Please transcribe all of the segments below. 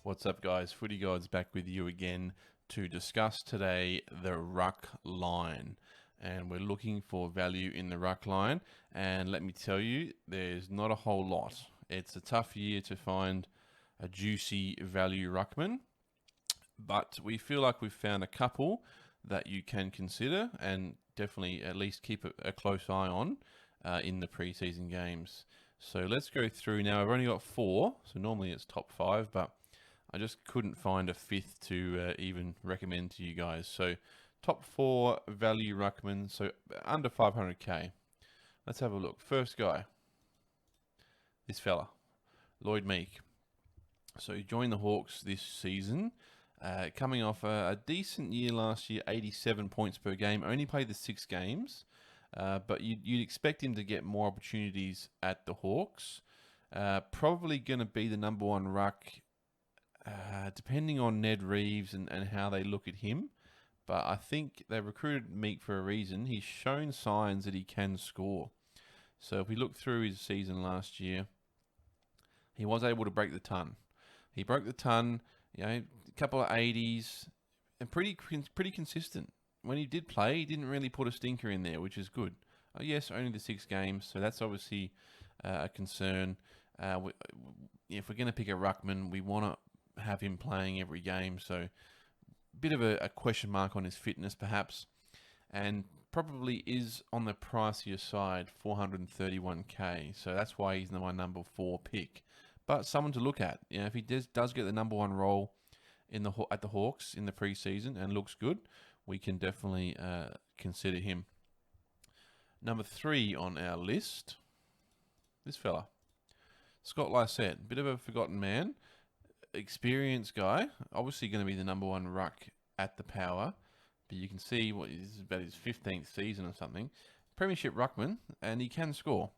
What's up, guys? Footy Gods back with you again to discuss today the Ruck line. And we're looking for value in the Ruck line. And let me tell you, there's not a whole lot. It's a tough year to find a juicy value Ruckman. But we feel like we've found a couple that you can consider and definitely at least keep a close eye on in the preseason games. So let's go through now. I've only got 4, so normally it's top 5, but I just couldn't find a 5th to even recommend to you guys. So top 4 value Ruckman, so under 500k. Let's have a look. First guy, this fella, Lloyd. So he joined the Hawks this season, coming off a decent year last year, 87 points per game. Only played the 6 games, but you'd expect him to get more opportunities at the Hawks. Probably going to be the number 1 ruck, depending on Ned Reeves and how they look at him. But I think they recruited Meek for a reason. He's shown signs that he can score. So if we look through his season last year, he was able to break the ton. He broke the ton, a couple of 80s, and pretty consistent. When he did play, he didn't really put a stinker in there, which is good. Yes, only the 6 games, so that's obviously a concern. If we're going to pick a Ruckman, we want to have him playing every game, so a bit of a question mark on his fitness perhaps, and probably is on the pricier side, 431k, so that's why he's my number 4 pick. But someone to look at. If he does get the number 1 role at the Hawks in the preseason and looks good, we can definitely consider him. Number 3 on our list, this fella, Scott Lysette, bit of a forgotten man, experienced guy, obviously going to be the number 1 ruck at the Power, but you can see this is about his 15th season or something. Premiership ruckman, and he can score.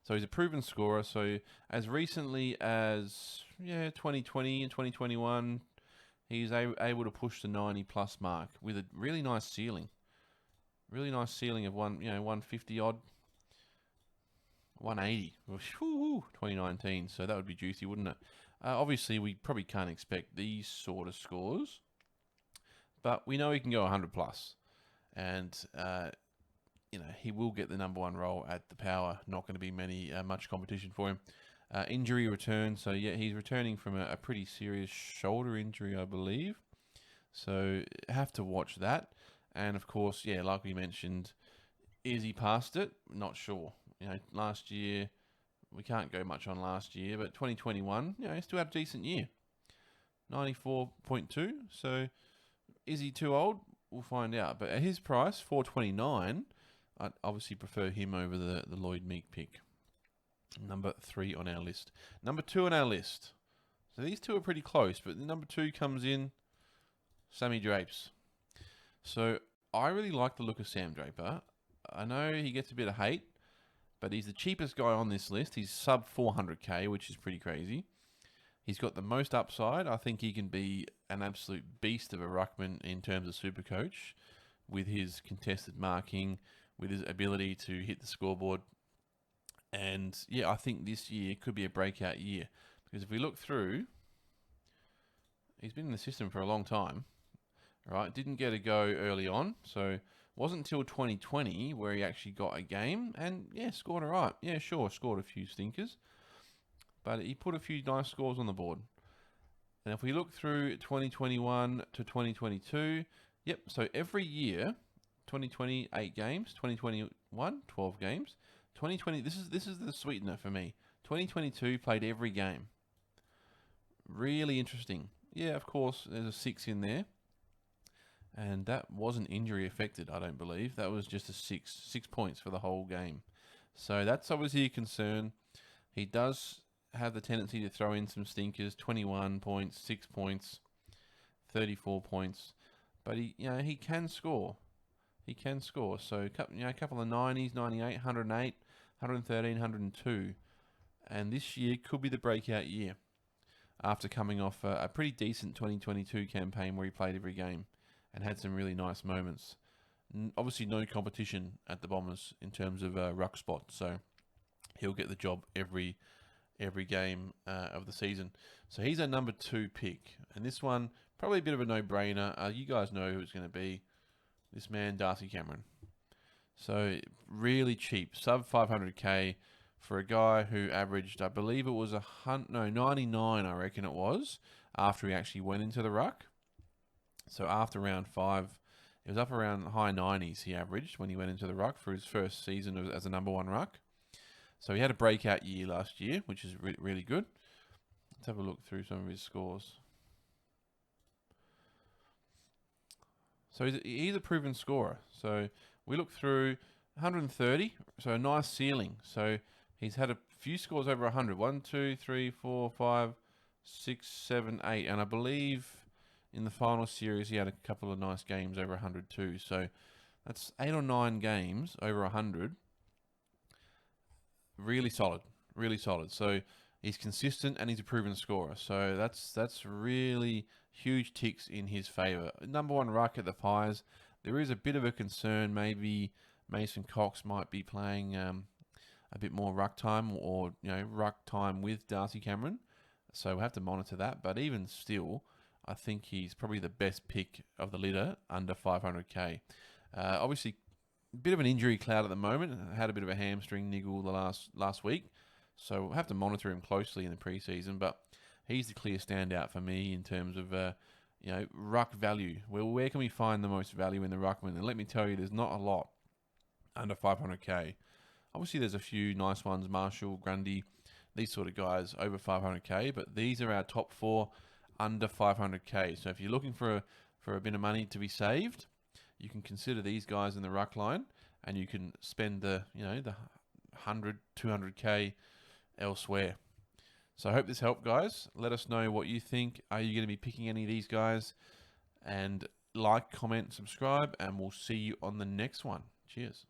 So he's a proven scorer. So as recently as 2020 and 2021, he's able to push the 90+ mark with a really nice ceiling. Really nice ceiling of 150 odd, 180. 2019. So that would be juicy, wouldn't it? Obviously, we probably can't expect these sort of scores, but we know he can go 100+, and he will get the number 1 role at the Power. Not going to be much competition for him. Injury return, so he's returning from a pretty serious shoulder injury, I believe. So have to watch that. And of course, like we mentioned, is he past it? Not sure. Last year, we can't go much on last year, but 2021, he still had a decent year. 94.2. So is he too old? We'll find out. But at his price, 429, I'd obviously prefer him over the Lloyd Meek pick. Number 3 on our list. Number 2 on our list. So these two are pretty close, but the number 2 comes in Sammy Drapes. So I really like the look of Sam Draper. I know he gets a bit of hate, but he's the cheapest guy on this list. He's sub 400k, which is pretty crazy. He's got the most upside. I think he can be an absolute beast of a ruckman in terms of Supercoach, with his contested marking, with his ability to hit the scoreboard. And I think this year could be a breakout year, because if we look through, he's been in the system for a long time, right? Didn't get a go early on, so wasn't until 2020 where he actually got a game, and scored all right. Scored a few stinkers, but he put a few nice scores on the board. And if we look through 2021 to 2022, so every year, 2020 8 games, 2021 12 games, 2020 this is the sweetener for me. 2022 played every game. Really interesting. Of course, there's a 6 in there, and that wasn't injury affected, I don't believe. That was just a 6 points for the whole game. So that's obviously a concern. He does have the tendency to throw in some stinkers, 21 points, 6 points, 34 points, but he can score. He can score. So a couple of 90s, 98, 108, 113, 102, and this year could be the breakout year after coming off a pretty decent 2022 campaign where he played every game and had some really nice moments. Obviously, no competition at the Bombers in terms of ruck spot, so he'll get the job every every game of the season. So he's our number 2 pick. And this one, probably a bit of a no-brainer. You guys know who it's going to be. This man, Darcy Cameron. So really cheap, sub 500k for a guy who averaged, I believe it was 99, I reckon it was, after he actually went into the ruck. So after round 5, it was up around high 90s he averaged when he went into the ruck for his first season as a number 1 ruck. So he had a breakout year last year, which is really good. Let's have a look through some of his scores. So he's a proven scorer. So we look through 130, so a nice ceiling. So he's had a few scores over 100. 1, 2, 3, 4, 5, 6, 7, 8. And I believe in the final series he had a couple of nice games over 100 too. So that's 8 or 9 games over 100. Really solid, really solid. So he's consistent and he's a proven scorer. So that's really huge ticks in his favour. Number 1 ruck at the Pies. There is a bit of a concern. Maybe Mason Cox might be playing a bit more ruck time, or ruck time with Darcy Cameron. So we'll have to monitor that. But even still, I think he's probably the best pick of the litter under 500k. Obviously, a bit of an injury cloud at the moment. Had a bit of a hamstring niggle the last week. So we'll have to monitor him closely in the preseason. But he's the clear standout for me in terms of ruck value. Well, where can we find the most value in the ruckman? And let me tell you, there's not a lot under 500k. Obviously, there's a few nice ones, Marshall, Grundy, these sort of guys over 500k. But these are our top 4 under 500k. So if you're looking for a bit of money to be saved, you can consider these guys in the ruck line, and you can spend the 100, 200k elsewhere. So I hope this helped, guys. Let us know what you think. Are you going to be picking any of these guys? And like, comment, subscribe, and we'll see you on the next one. Cheers.